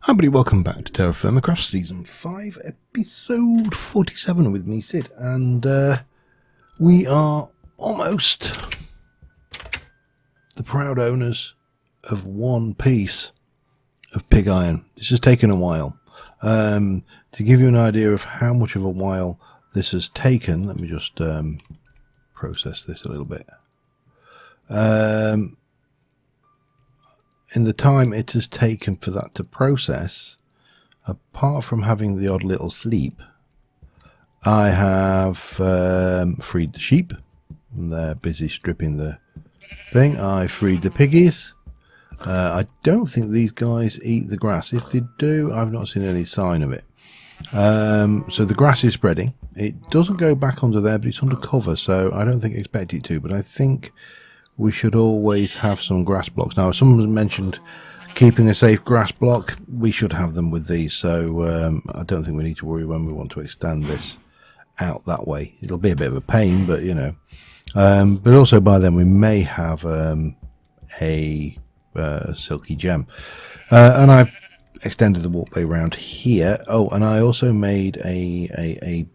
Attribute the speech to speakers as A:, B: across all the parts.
A: Hi everybody, welcome back to TerraFirmaCraft Season 5, Episode 47 with me, Sid, and we are almost the proud owners of one piece of pig iron. This has taken a while. To give you an idea of how much of a while this has taken, let me just process this a little bit. In the time it has taken for that to process, apart from having the odd little sleep, I have freed the sheep. And they're busy stripping the thing. I freed the piggies. I don't think these guys eat the grass. If they do, I've not seen any sign of it. So the grass is spreading. It doesn't go back under there, but it's under cover, so I don't think expect it to. But I think we should always have some grass blocks. Now, someone mentioned keeping a safe grass block. We should have them with these, so I don't think we need to worry when we want to extend this out that way. It'll be a bit of a pain, but you know. But also by then we may have a silky gem. And I've extended the walkway around here. Oh, and I also made a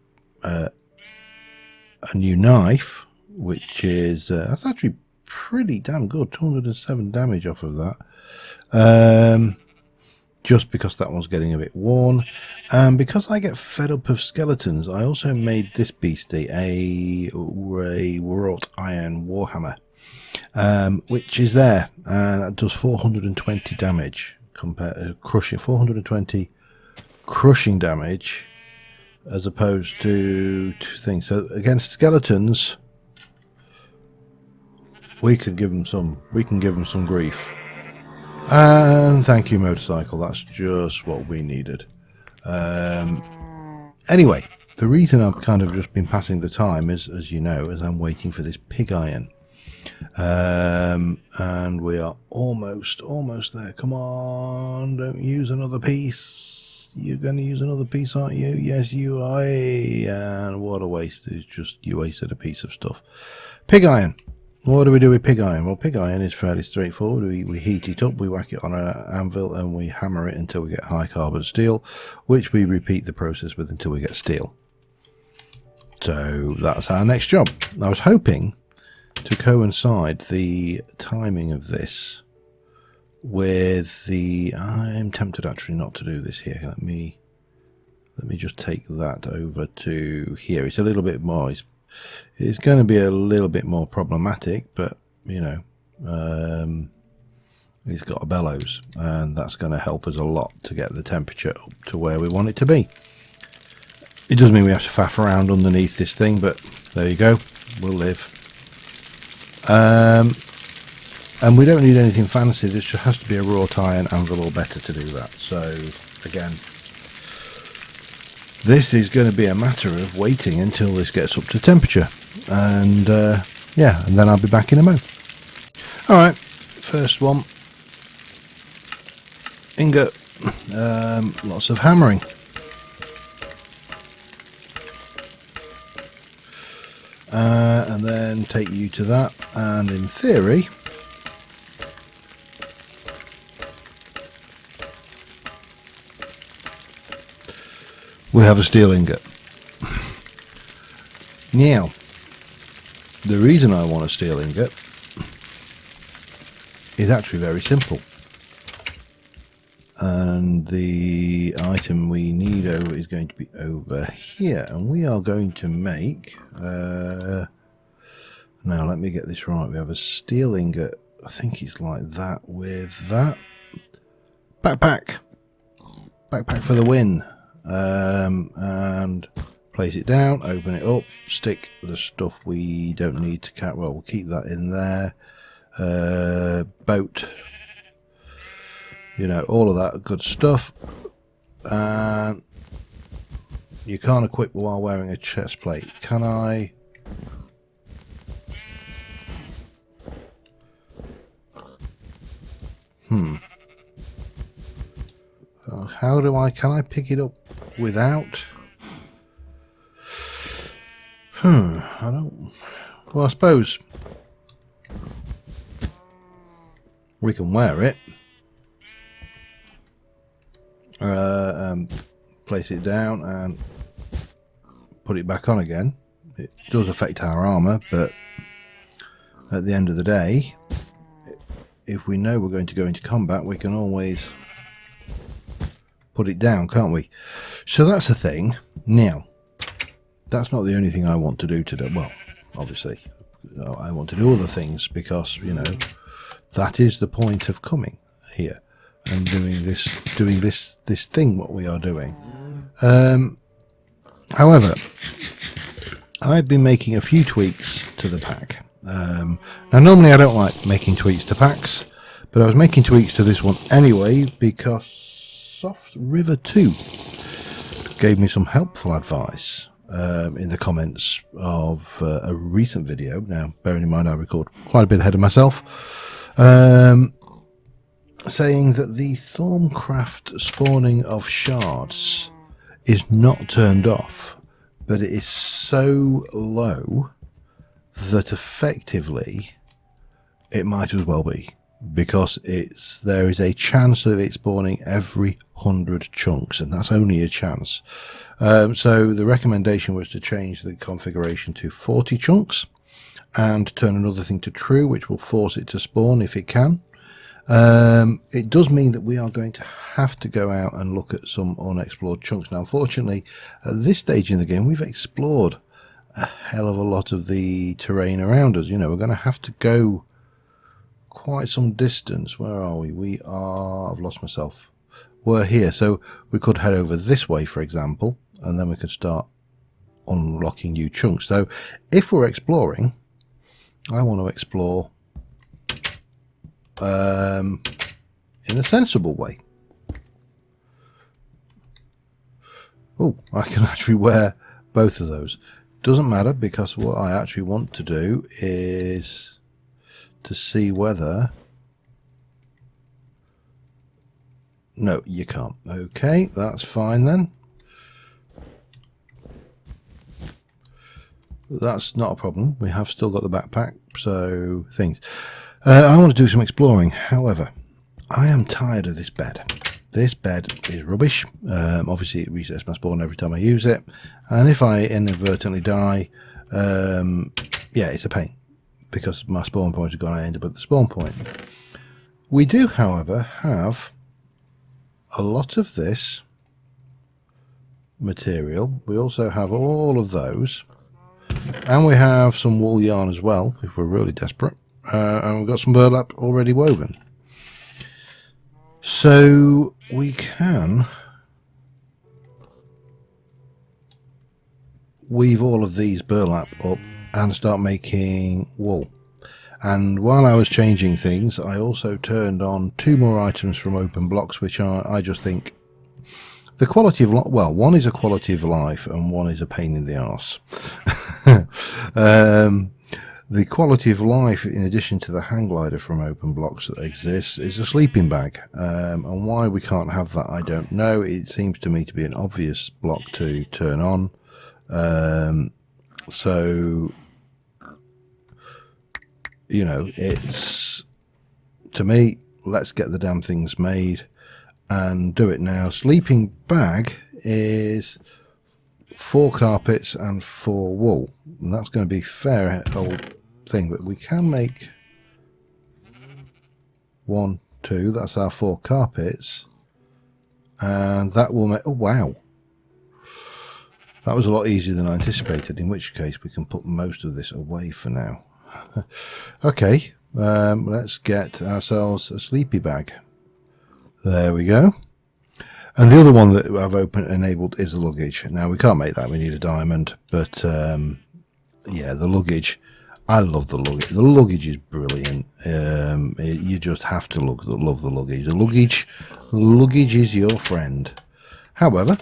A: new knife, which is that's actually pretty damn good. 207 damage off of that. Just because that one's getting a bit worn, and because I get fed up of skeletons, I also made this beastie a wrought iron warhammer, which is there, and that does 420 damage compared to crushing. 420 crushing damage as opposed to two things. So against skeletons, we can give them some grief. And thank you, motorcycle. That's just what we needed. Anyway, the reason I've kind of just been passing the time is, as you know, is I'm waiting for this pig iron. And we are almost there. Come on, don't use another piece. You're going to use another piece, aren't you? Yes, you are. And what a waste. It's just, you wasted a piece of stuff. Pig iron. What do we do with pig iron? Well, pig iron is fairly straightforward. We heat it up, we whack it on an anvil, and we hammer it until we get high carbon steel, which we repeat the process with until we get steel. So that's our next job. I was hoping to coincide the timing of this with the... I'm tempted actually not to do this here. Let me just take that over to here. It's a little bit more... It's going to be a little bit more problematic, but you know, it's got a bellows, and that's going to help us a lot to get the temperature up to where we want it to be. It doesn't mean we have to faff around underneath this thing, but there you go, we'll live. And we don't need anything fancy. This just has to be a wrought iron anvil or better to do that. So again, this is going to be a matter of waiting until this gets up to temperature, and yeah, and then I'll be back in a mo. Alright, first one, ingot, lots of hammering. And then take you to that, and in theory we have a steel ingot. Now, the reason I want a steel ingot is actually very simple. And the item we need over is going to be over here. And we are going to make... now, let me get this right. We have a steel ingot. I think it's like that with that. Backpack. Backpack for the win. And place it down, open it up, stick the stuff we don't need to cat. Well, we'll keep that in there. Boat, you know, all of that good stuff. And you can't equip while wearing a chest plate. Can I? How do I? Can I pick it up without? I don't... Well, I suppose we can wear it. place it down and put it back on again. It does affect our armor, but at the end of the day, if we know we're going to go into combat, we can always put it down, can't we? So that's the thing. Now, that's not the only thing I want to do today. Well, obviously, I want to do other things because, you know, that is the point of coming here and doing this thing, what we are doing. However, I've been making a few tweaks to the pack. Now, normally I don't like making tweaks to packs, but I was making tweaks to this one anyway because Soft River 2 gave me some helpful advice in the comments of a recent video. Now, bearing in mind I record quite a bit ahead of myself, saying that the thaumcraft spawning of shards is not turned off, but it is so low that effectively it might as well be, because there is a chance of it spawning every 100 chunks, and that's only a chance. So the recommendation was to change the configuration to 40 chunks and turn another thing to true, which will force it to spawn if it can. It does mean that we are going to have to go out and look at some unexplored chunks. Now, unfortunately, at this stage in the game, we've explored a hell of a lot of the terrain around us. You know, we're going to have to go quite some distance. Where are we? We are... I've lost myself. We're here. So we could head over this way, for example, and then we could start unlocking new chunks. So if we're exploring, I want to explore in a sensible way. Oh, I can actually wear both of those. Doesn't matter, because what I actually want to do is to see whether... No, you can't. Okay, that's fine then. That's not a problem. We have still got the backpack, so things. I want to do some exploring. However, I am tired of this bed. This bed is rubbish. Obviously, it resets my spawn every time I use it, and if I inadvertently die, yeah, it's a pain because my spawn point has gone. I end up at the spawn point. We do, however, have a lot of this material. We also have all of those, and we have some wool yarn as well if we're really desperate, and we've got some burlap already woven. So we can weave all of these burlap up and start making wool. And while I was changing things, I also turned on 2 more items from open blocks, which are, I just think, the quality of life. Well, one is a quality of life and one is a pain in the arse. The quality of life, in addition to the hang glider from open blocks that exists, is a sleeping bag. And why we can't have that, I don't know. It seems to me to be an obvious block to turn on. So, you know, it's, to me, let's get the damn things made and do it now. Sleeping bag is 4 carpets and 4 wool. And that's going to be fair old thing, but we can make 1, 2, that's our 4 carpets, and that will make, oh wow, that was a lot easier than I anticipated, in which case we can put most of this away for now. Okay, let's get ourselves a sleepy bag. There we go. And the other one that I've enabled is the luggage. Now we can't make that, we need a diamond, but yeah, the luggage, I love the luggage. The luggage is brilliant. You just have to love the luggage. The luggage is your friend. However,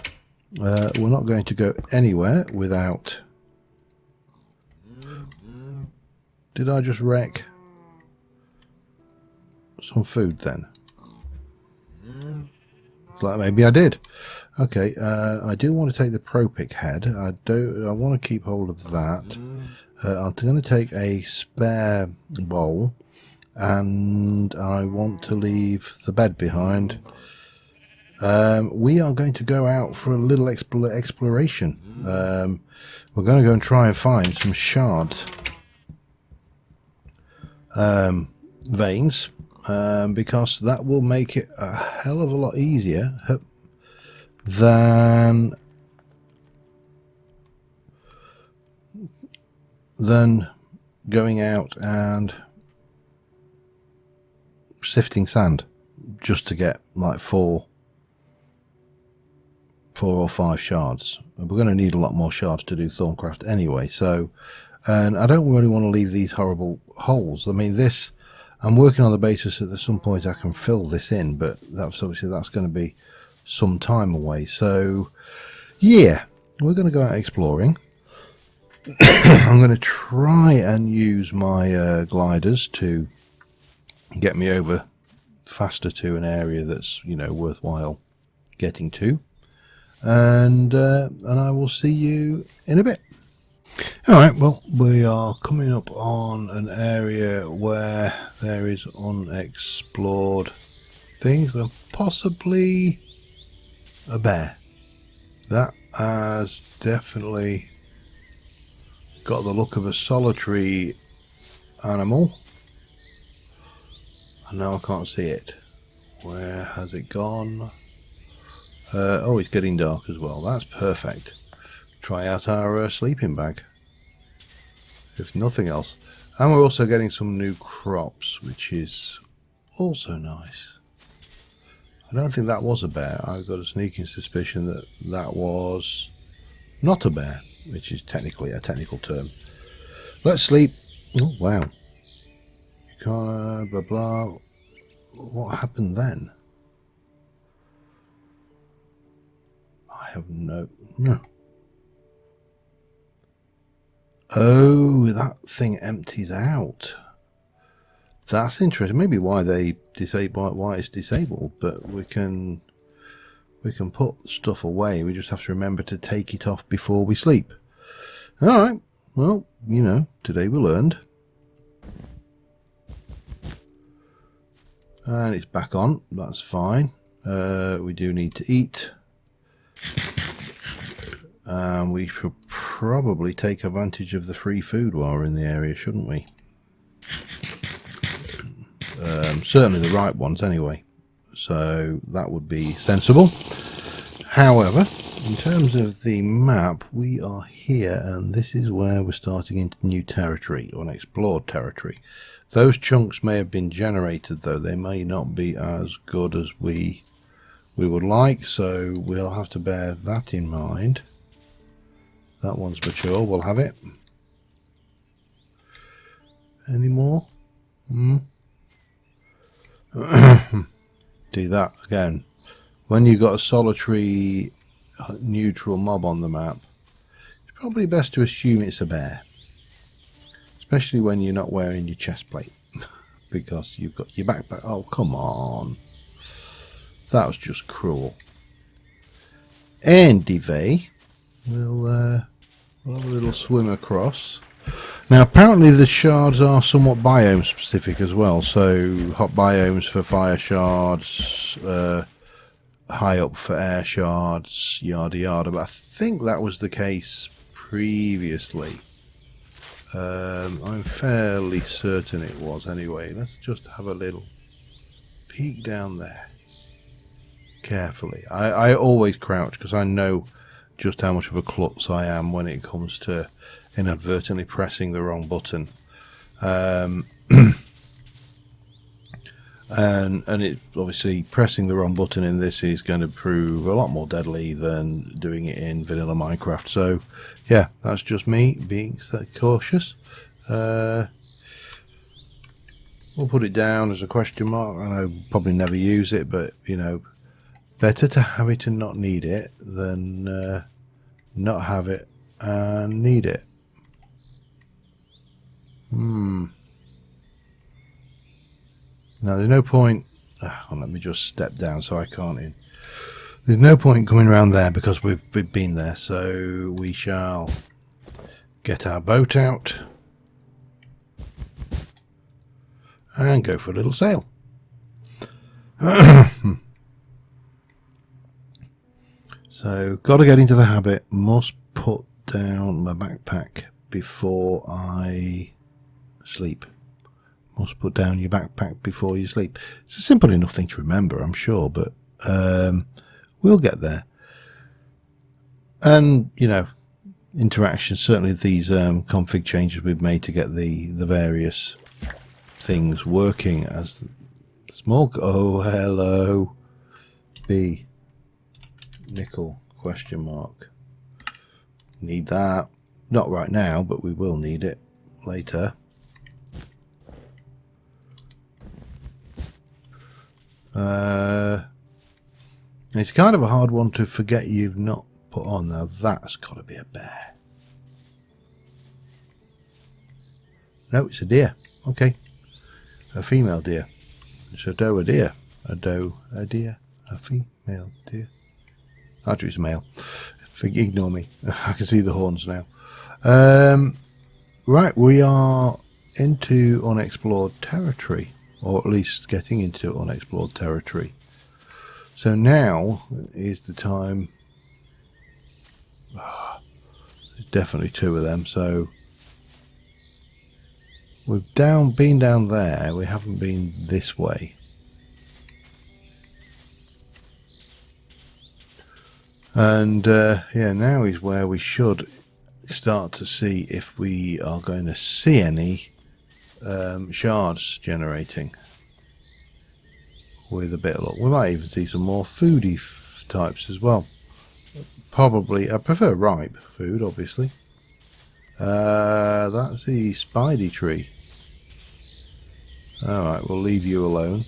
A: we're not going to go anywhere without... Did I just wreck some food then? Like maybe I did. Okay, I do want to take the Propic head. I want to keep hold of that. I'm going to take a spare bowl, and I want to leave the bed behind. we are going to go out for a little exploration. We're going to go and try and find some shards veins, because that will make it a hell of a lot easier than going out and sifting sand just to get like four or five shards. We're going to need a lot more shards to do thaumcraft anyway, so, and I don't really want to leave these horrible holes. I mean, this, I'm working on the basis that at some point I can fill this in, but that's obviously, that's going to be some time away. So yeah, we're going to go out exploring. I'm going to try and use my gliders to get me over faster to an area that's, you know, worthwhile getting to, and I will see you in a bit. Alright, well, we are coming up on an area where there is unexplored things, and possibly a bear. That has definitely got the look of a solitary animal, and now I can't see it. Where has it gone? Oh, it's getting dark as well. That's perfect. Try out our sleeping bag, if nothing else. And we're also getting some new crops, which is also nice. I don't think that was a bear. I've got a sneaking suspicion that that was not a bear, which is technically a technical term. Let's sleep. Oh, wow. You can't, blah, blah. What happened then? I have no. Oh, that thing empties out. That's interesting. Maybe why they disable, why it's disabled. But we can put stuff away. We just have to remember to take it off before we sleep. All right. Well, you know, today we learned. And it's back on. That's fine. We do need to eat. And we should probably take advantage of the free food while we're in the area, shouldn't we? Certainly the right ones anyway. So that would be sensible. However, in terms of the map, we are here, and this is where we're starting into new territory, or unexplored territory. Those chunks may have been generated, though they may not be as good as we would like, so we'll have to bear that in mind. That one's mature, we'll have it. Any more? Do that again. When you've got a solitary neutral mob on the map, it's probably best to assume it's a bear. Especially when you're not wearing your chest plate. Because you've got your backpack. Oh, come on. That was just cruel. Anyway, we'll have a little swim across. Now, apparently the shards are somewhat biome specific as well. So, hot biomes for fire shards, high up for air shards, yada yada. But I think that was the case previously. I'm fairly certain it was anyway. Let's just have a little peek down there. Carefully. I always crouch because I know just how much of a klutz I am when it comes to inadvertently pressing the wrong button. And it's obviously pressing the wrong button in this is going to prove a lot more deadly than doing it in vanilla Minecraft. So yeah, that's just me being cautious. We'll put it down as a question mark, and I'll probably never use it, but you know, better to have it and not need it than not have it and need it. Now there's no point. Let me just step down so I can't in. There's no point coming around there because we've been there, so we shall get our boat out and go for a little sail. So, got to get into the habit. Must put down my backpack before I sleep. Must put down your backpack before you sleep. It's a simple enough thing to remember, I'm sure, but we'll get there. And, you know, interactions, certainly these config changes we've made to get the various things working as small. Oh, hello. B. Nickel, question mark. Need that. Not right now, but we will need it later. It's kind of a hard one to forget you've not put on. Now that's got to be a bear. No, it's a deer. Okay. A female deer. It's a doe, a deer. A doe, a deer. A female deer. Actually, it's a male. Ignore me. I can see the horns now. Right, we are into unexplored territory. Or at least getting into unexplored territory. So now is the time. There's definitely two of them. So we've been down there. We haven't been this way. And yeah, now is where we should start to see if we are going to see any shards generating. With a bit of luck, we might even see some more foodie types as well. Probably, I prefer ripe food, obviously. That's the spidey tree. Alright, we'll leave you alone.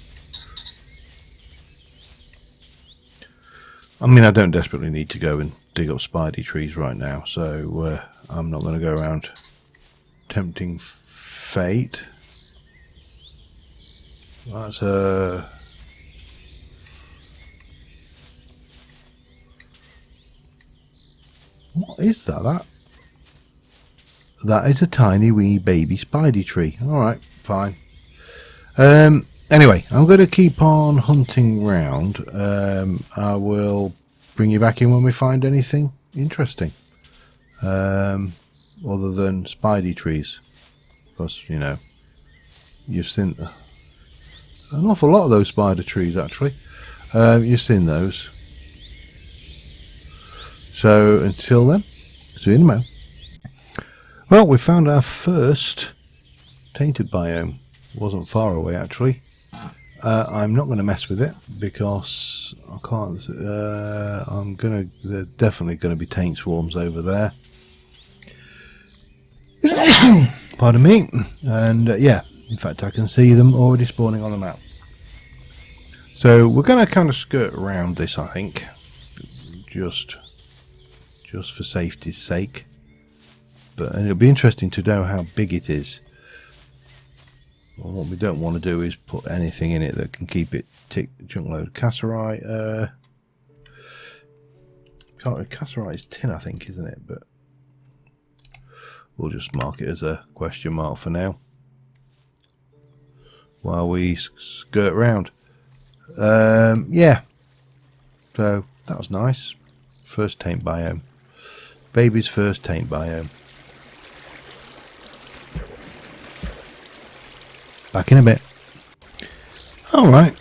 A: I mean, I don't desperately need to go and dig up spidey trees right now, so I'm not going to go around tempting fate. That's a... What is that? That is a tiny wee baby spidey tree. Alright, fine. Anyway, I'm going to keep on hunting round. I will bring you back in when we find anything interesting. Other than spidey trees. Because, you know, you've seen an awful lot of those spider trees, actually. You've seen those. So until then, see you in a moment. Well, we found our first tainted biome. Wasn't far away, actually. I'm not going to mess with it because I can't. There's definitely going to be taint swarms over there. Pardon me. And yeah, in fact, I can see them already spawning on the map. So we're going to kind of skirt around this, I think, just for safety's sake. But it'll be interesting to know how big it is. Well, what we don't want to do is put anything in it that can keep it junk load. Cassiterite. Cassiterite is tin, I think, isn't it? But we'll just mark it as a question mark for now, while we skirt around. Yeah. So that was nice. First taint biome. Baby's first taint biome. Back in a bit. Alright.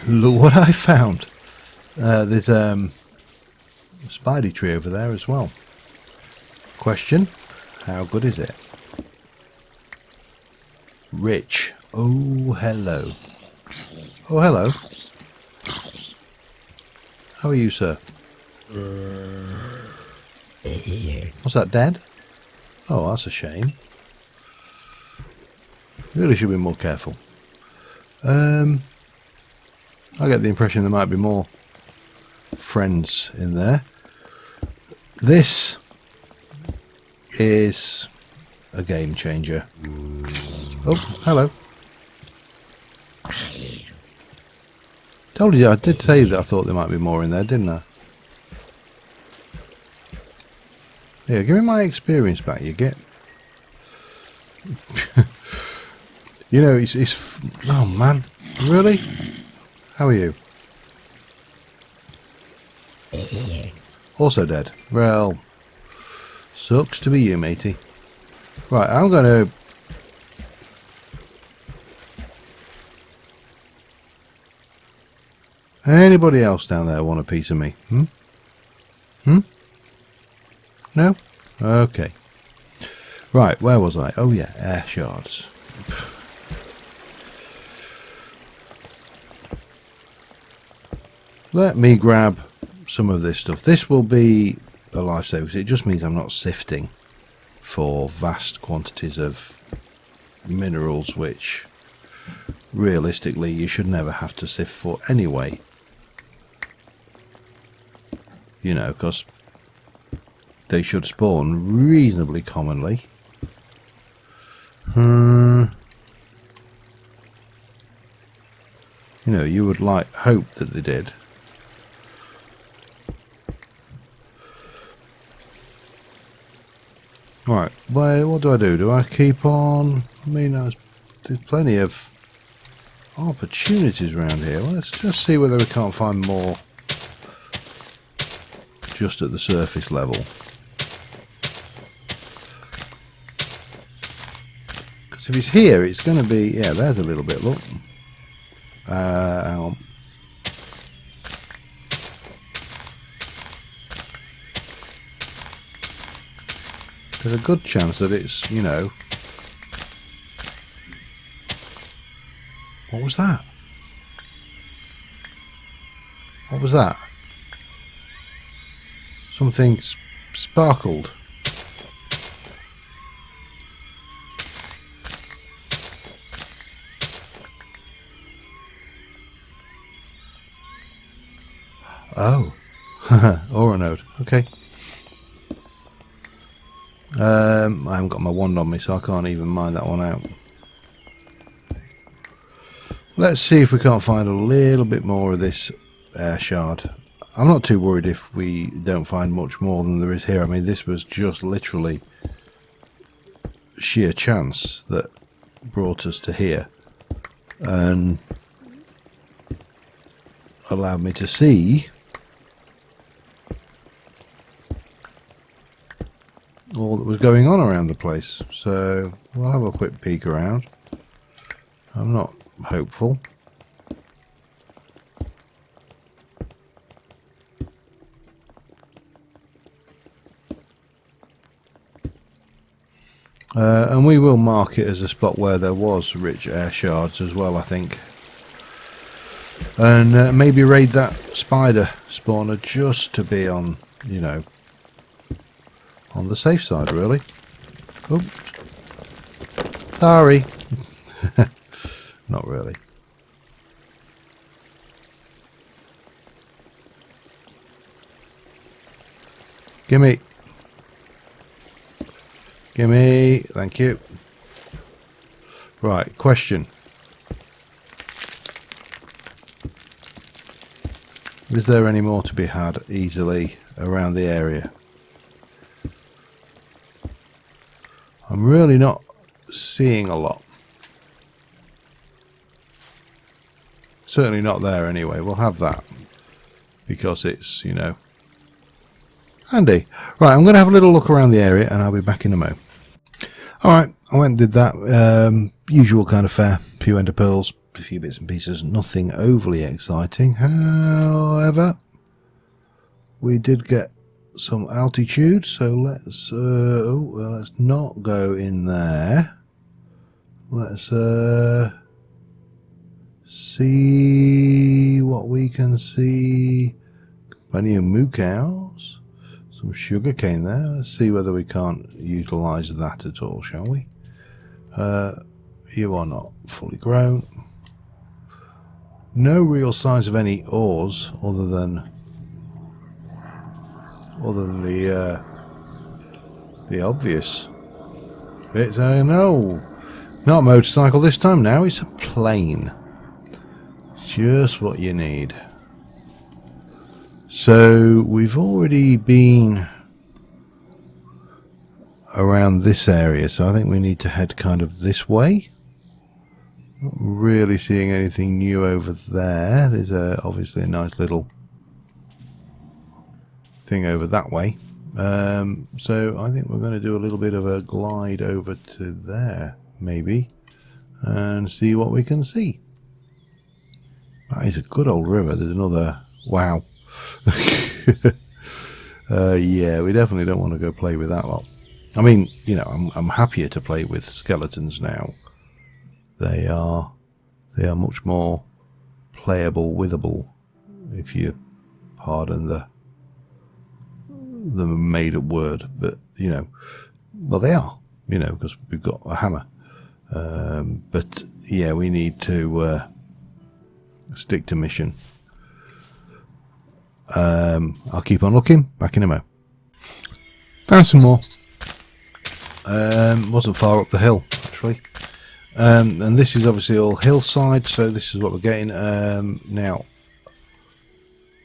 A: Look what I found. There's a spidey tree over there as well. Question. How good is it? Rich. Oh, hello. Oh, hello. How are you, sir? What's that, Dad? Oh, that's a shame. Really should be more careful. I get the impression there might be more friends in there. This is a game changer. Oh, hello. Told you, I did say that I thought there might be more in there, didn't I? Here, give me my experience back, you get. You know, it's oh man, really? How are you? Also dead. Well, sucks to be you, matey. Right, I'm going to... Anybody else down there want a piece of me? No? Okay. Right, where was I? Oh yeah, air shards. Let me grab some of this stuff. This will be a lifesaver because it just means I'm not sifting for vast quantities of minerals, which realistically you should never have to sift for anyway. You know, because they should spawn reasonably commonly. You know, you would hope that they did. Right, well, what do? Do I keep on? I mean, there's plenty of opportunities around here. Well, let's just see whether we can't find more just at the surface level. Because if it's here, it's going to be... Yeah, there's a little bit, look. Hang on. There's a good chance that it's, you know... What was that? What was that? Something sparkled. Oh. Aura node. Okay. I haven't got my wand on me, so I can't even mine that one out. Let's see if we can't find a little bit more of this air shard. I'm not too worried if we don't find much more than there is here. I mean, this was just literally sheer chance that brought us to here and allowed me to see all that was going on around the place. So we'll have a quick peek around. I'm not hopeful. And we will mark it as a spot where there was rich air shards as well, I think. And maybe raid that spider spawner just to be on, you know, on the safe side, really. Oops. Sorry. Not really. Gimme. Gimme. Thank you. Right, question. Is there any more to be had easily around the area? I'm really not seeing a lot. Certainly not there anyway. We'll have that because it's, you know, handy. Right, I'm going to have a little look around the area and I'll be back in a mo. Alright, I went and did that. Usual kind of fare. A few ender pearls, a few bits and pieces. Nothing overly exciting. However, we did get some altitude, so let's let's not go in there. Let's see what we can see. Plenty of moo cows, some sugar cane there. Let's see whether we can't utilize that at all, shall we? You are not fully grown. No real signs of any ores other than the obvious bits. No, not a motorcycle this time. Now it's a plane. Just what you need. So we've already been around this area, so I think we need to head kind of this way. Not really seeing anything new over there. There's obviously a nice little thing over that way. So I think we're going to do a little bit of a glide over to there, maybe, and see what we can see. That is a good old river. There's another... Wow. Yeah, we definitely don't want to go play with that lot. I mean, you know, I'm happier to play with skeletons now. They are much more playable, withable, if you pardon the made-up word. But you know, well, they are. You know, because we've got a hammer. But yeah, we need to stick to mission. I'll keep on looking. Back in a mo. Found some more. Wasn't far up the hill actually. And this is obviously all hillside, so this is what we're getting. Now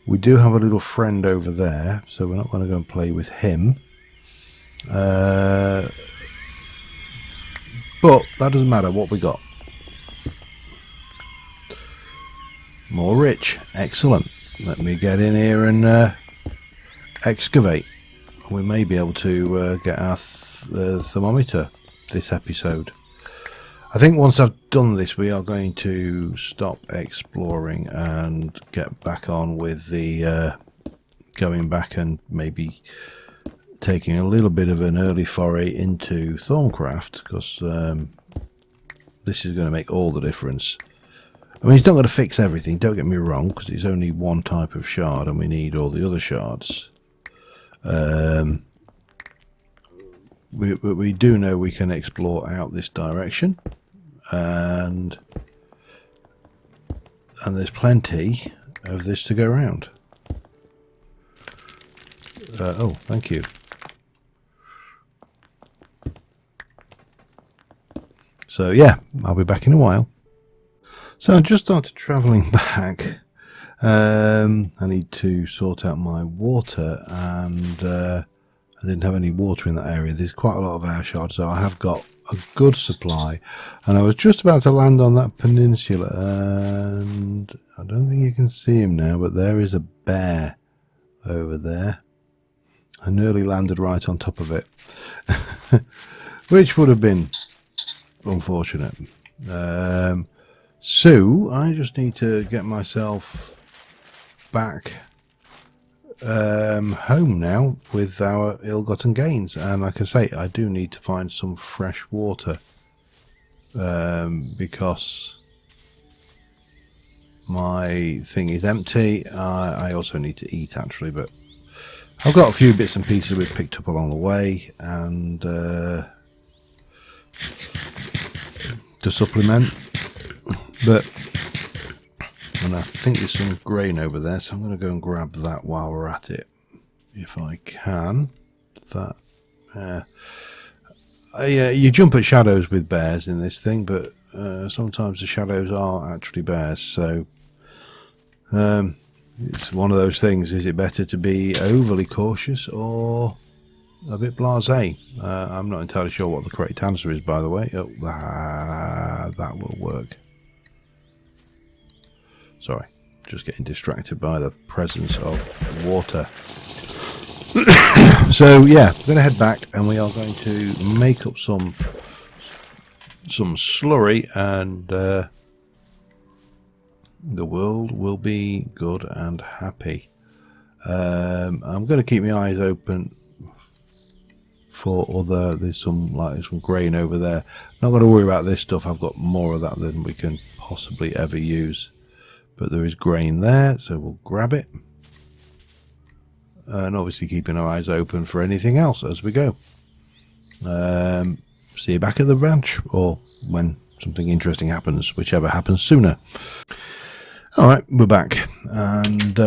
A: we do have a little friend over there, so we're not going to go and play with him. But that doesn't matter. What we got? More rich. Excellent. Let me get in here and excavate. We may be able to get our thermometer this episode. I think once I've done this, we are going to stop exploring and get back on with the going back and maybe taking a little bit of an early foray into thaumcraft, because this is going to make all the difference. I mean, it's not going to fix everything, don't get me wrong, because it's only one type of shard and we need all the other shards. We do know we can explore out this direction, and there's plenty of this to go around. Oh, thank you. So yeah, I'll be back in a while. So I just started travelling back. I need to sort out my water, and I didn't have any water in that area. There's quite a lot of air shards, so I have got a good supply. And I was just about to land on that peninsula, and I don't think you can see him now, but there is a bear over there. I nearly landed right on top of it, which would have been unfortunate. So I just need to get myself back home now with our ill-gotten gains, and like I say, I do need to find some fresh water because my thing is empty. I also need to eat actually, but I've got a few bits and pieces we've picked up along the way, and to supplement. And I think there's some grain over there, so I'm going to go and grab that while we're at it, if I can. You jump at shadows with bears in this thing, but sometimes the shadows are actually bears, so it's one of those things. Is it better to be overly cautious or a bit blasé? I'm not entirely sure what the correct answer is, by the way. Oh, that will work. Sorry, just getting distracted by the presence of water. So yeah, I'm going to head back, and we are going to make up some slurry, and the world will be good and happy. I'm going to keep my eyes open for other. There's some grain over there. Not going to worry about this stuff. I've got more of that than we can possibly ever use. But there is grain there, so we'll grab it. And obviously keeping our eyes open for anything else as we go. See you back at the ranch, or when something interesting happens, whichever happens sooner. Alright, we're back. And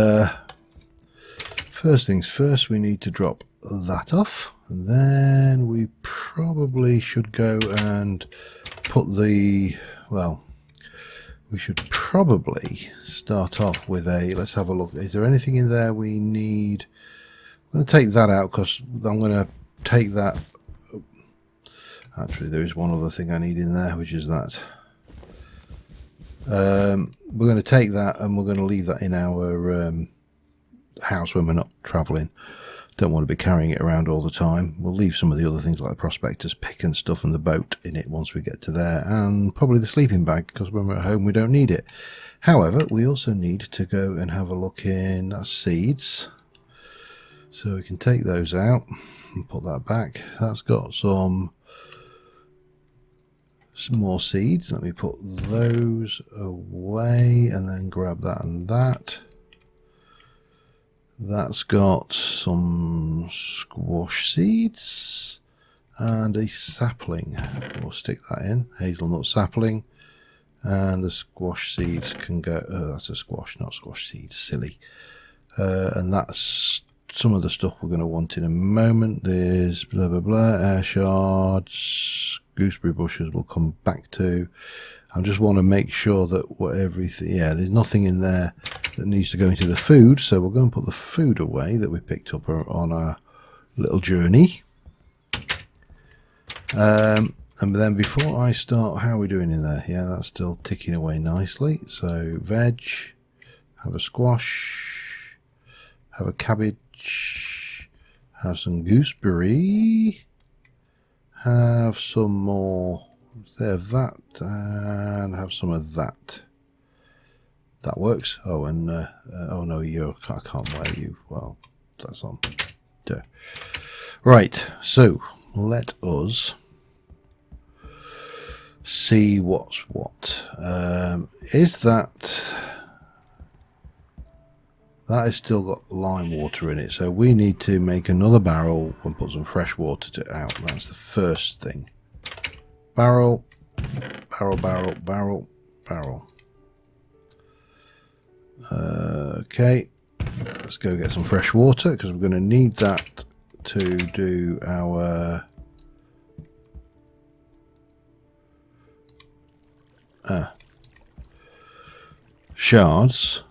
A: first things first, we need to drop that off. And then we probably should go and put the... well... we should probably start off with a... let's have a look. Is there anything in there we need? I'm going to take that out, because I'm going to take that... actually, there is one other thing I need in there, which is that. We're going to take that, and we're going to leave that in our house when we're not travelling. Don't want to be carrying it around all the time. We'll leave some of the other things like the prospector's pick and stuff and the boat in it once we get to there, and probably the sleeping bag, because when we're at home we don't need it. However, we also need to go and have a look in seeds, so we can take those out and put that back. That's got some more seeds. Let me put those away and then grab that and that. That's got some squash seeds and a sapling. We'll stick that in. Hazelnut sapling. And the squash seeds can go... Oh, that's a squash, not squash seeds. Silly. And that's some of the stuff we're going to want in a moment. There's blah, blah, blah. Air shards. Gooseberry bushes we'll come back to. I just want to make sure that everything, yeah, there's nothing in there that needs to go into the food, so we'll go and put the food away that we picked up on our little journey. And then before I start, how are we doing in there? Yeah, that's still ticking away nicely. So veg, have a squash, have a cabbage, have some gooseberry, have some more of that, and have some of that. That works. Oh, and oh no, I can't wear you. Well, that's on. Duh. Right, so let us see what's what. Is that has still got lime water in it, so we need to make another barrel and put some fresh water out. That's the first thing. Barrel, barrel, barrel, barrel, barrel. Okay, let's go get some fresh water, because we're going to need that to do our shards.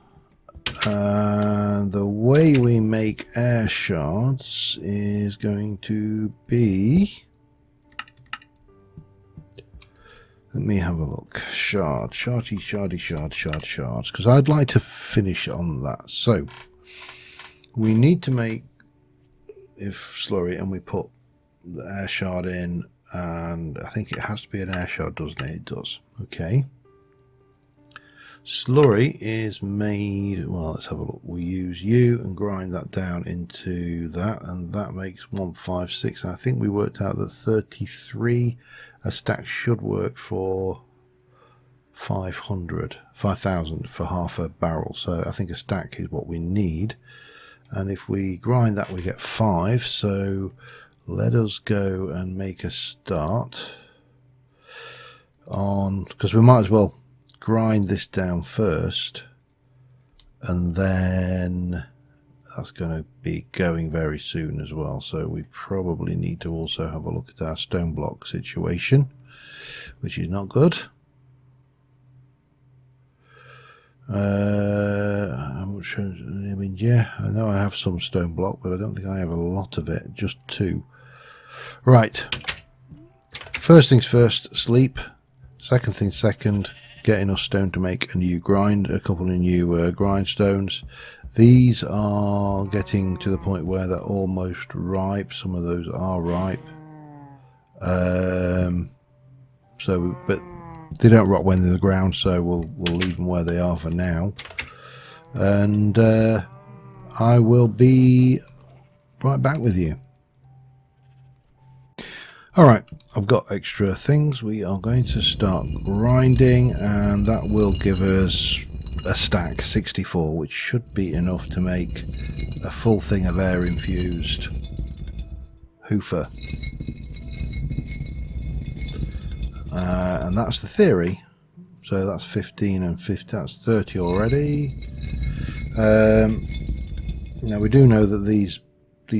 A: And the way we make air shards is going to be... Let me have a look. Shards, because I'd like to finish on that. So we need to make slurry, and we put the air shard in, and I think it has to be an air shard, doesn't it? It does. Okay. Slurry is made, well, let's have a look. We use U and grind that down into that, and that makes 156. And I think we worked out that 33 a stack should work for 5,000 for half a barrel. So I think a stack is what we need, and if we grind that we get 5. So let us go and make a start on, because we might as well grind this down first, and then that's going to be going very soon as well. So we probably need to also have a look at our stone block situation, which is not good. I mean, yeah, I know I have some stone block, but I don't think I have a lot of it, just 2. Right, first things first, sleep. Second thing second, get enough stone to make a new grind, a couple of new grindstones. These are getting to the point where they're almost ripe. Some of those are ripe. But they don't rot when they're in the ground, so we'll leave them where they are for now. And I will be right back with you. Alright, I've got extra things. We are going to start grinding, and that will give us a stack, 64, which should be enough to make a full thing of air infused hoofer. And that's the theory. So that's 15 and 50, that's 30 already. Now we do know that these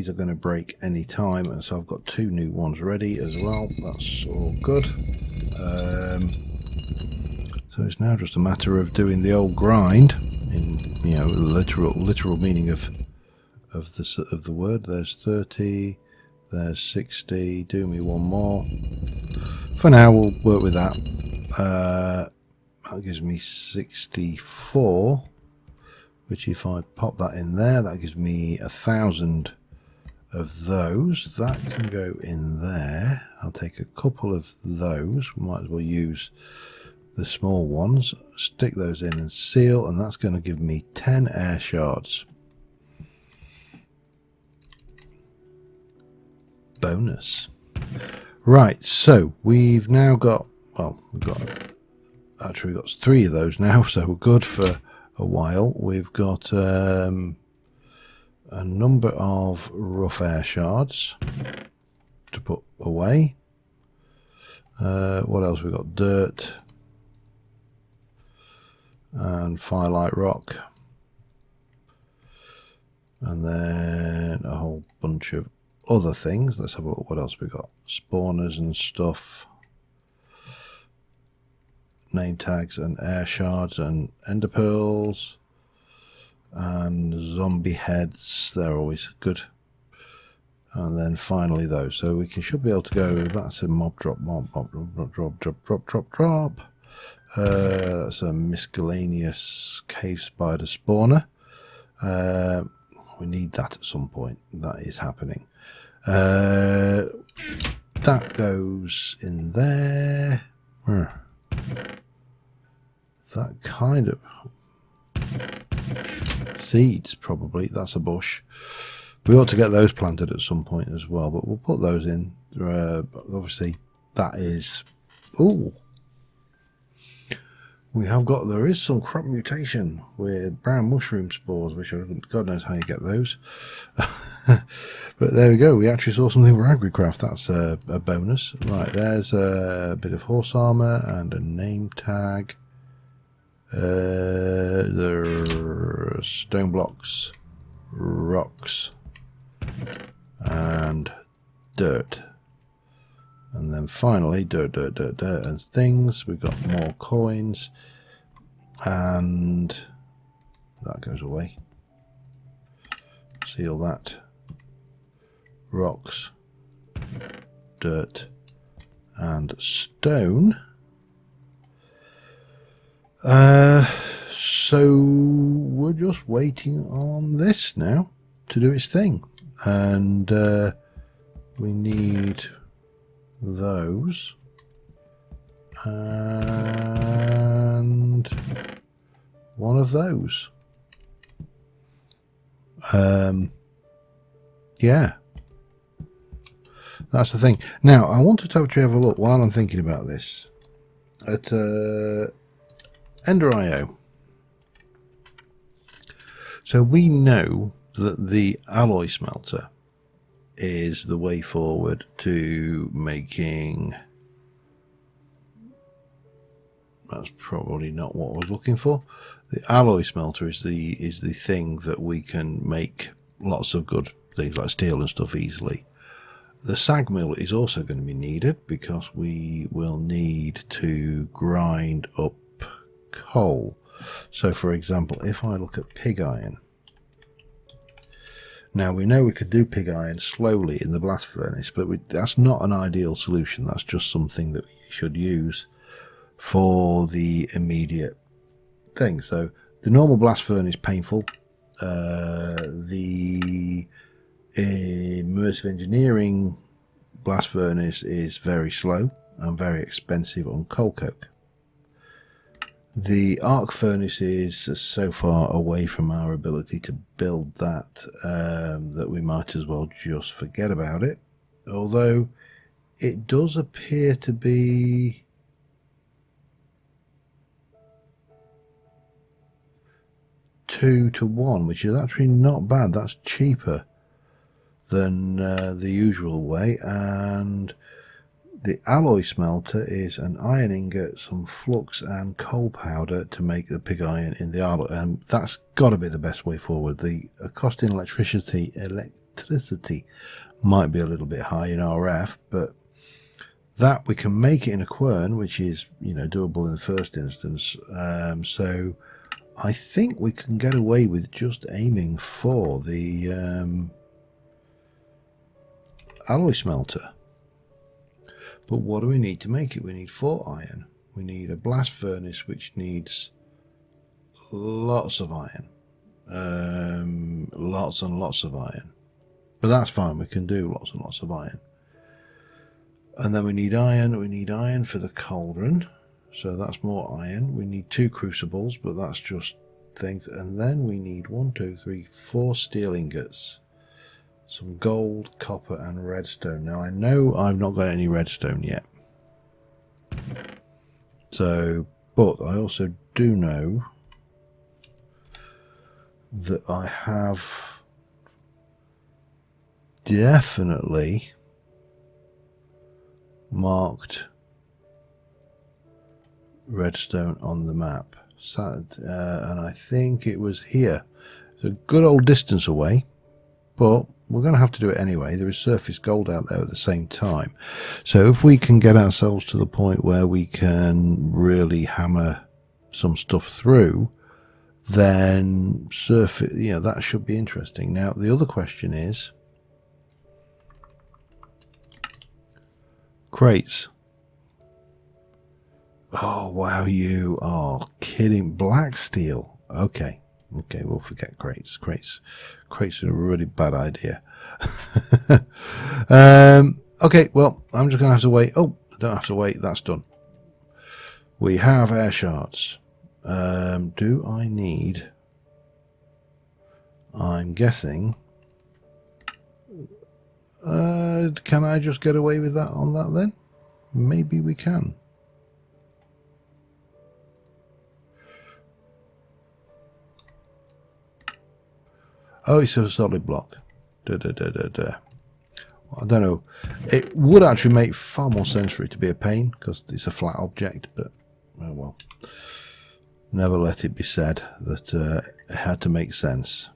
A: are going to break any time, and so I've got 2 new ones ready as well. That's all good. So it's now just a matter of doing the old grind in, you know, literal meaning of the word. There's 30, there's 60. Do me one more. For now, we'll work with that. That gives me 64, which if I pop that in there, that gives me 1,000 of those. That can go in there. I'll take a couple of those. We might as well use the small ones. Stick those in and seal, and that's going to give me 10 air shards. Bonus. Right, so we've now got, well, we've got 3 of those now, so we're good for a while. We've got a number of rough air shards to put away. What else? We've got dirt and firelight rock, and then a whole bunch of other things. Let's have a look what else we've got. Spawners and stuff, name tags and air shards and ender pearls and zombie heads. They're always good. And then finally those. So we should be able to go. That's a mob drop, drop. That's a miscellaneous cave spider spawner. We need that at some point. That is happening. That goes in there. That kind of seeds, probably. That's a bush. We ought to get those planted at some point as well, but we'll put those in. Obviously, that is. Ooh, we have got. There is some crop mutation with brown mushroom spores, which God knows how you get those. But there we go. We actually saw something for AgriCraft. That's a bonus. Right, there's a bit of horse armor and a name tag. The stone blocks, rocks, and dirt. And then finally dirt and things. We've got more coins, and that goes away. Seal that. Rocks, dirt, and stone. So we're just waiting on this now to do its thing, and we need those and one of those. Yeah, that's the thing. Now I wanted to actually have a look while I'm thinking about this at Ender.io. So we know that the alloy smelter is the way forward to making. That's probably not what I was looking for. The alloy smelter is the thing that we can make lots of good things like steel and stuff easily. The sag mill is also going to be needed because we will need to grind up coal. So for example, if I look at pig iron, now we know we could do pig iron slowly in the blast furnace, but that's not an ideal solution. That's just something that we should use for the immediate thing. So the normal blast furnace is painful. The immersive engineering blast furnace is very slow and very expensive on coal coke. The arc furnace is so far away from our ability to build that that we might as well just forget about it. Although it does appear to be 2-to-1, which is actually not bad. That's cheaper than the usual way. And the alloy smelter is an iron ingot, some flux and coal powder to make the pig iron in the alloy, and that's got to be the best way forward. The cost in electricity might be a little bit high in RF, but that we can make it in a quern, which is, you know, doable in the first instance. So I think we can get away with just aiming for the alloy smelter. But what do we need to make it? We need 4 iron. We need a blast furnace which needs lots of iron. Lots and lots of iron. But that's fine, we can do lots and lots of iron. And then we need iron for the cauldron, so that's more iron. We need 2 crucibles, but that's just things. And then we need 1, 2, 3, 4 steel ingots, some gold, copper and redstone. Now I know I've not got any redstone yet, so, but I also do know that I have definitely marked redstone on the map, and I think it was here. It's a good old distance away, but we're going to have to do it anyway. There is surface gold out there at the same time, so if we can get ourselves to the point where we can really hammer some stuff through, then surface, you know, that should be interesting. Now the other question is crates. Oh wow, you are kidding. Black steel. Okay, we'll forget crates. Crates are a really bad idea. Okay, well, I'm just gonna have to wait. Oh, I don't have to wait, that's done. We have air shards. Do I need, I'm guessing, can I just get away with that on that then? Maybe we can. Oh, it's a solid block. I don't know. It would actually make far more sense for it to be a pane because it's a flat object, but oh well. Never let it be said that it had to make sense.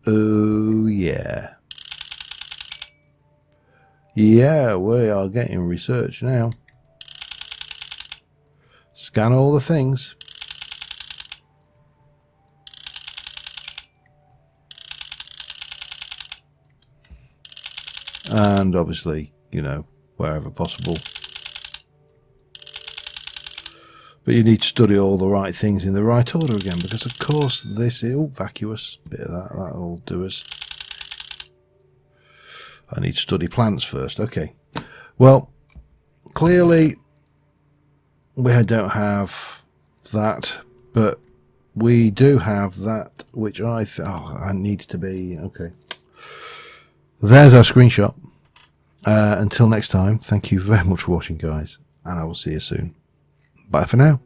A: Oh yeah. Yeah, we are getting research now. Scan all the things. And obviously, you know, wherever possible. But you need to study all the right things in the right order again, because of course this is vacuous. Bit of that'll do us. I need to study plants first. Okay. Well, clearly we don't have that, but we do have that, which I need to be okay. There's our screenshot. Until next time, thank you very much for watching, guys, and I will see you soon. Bye for now.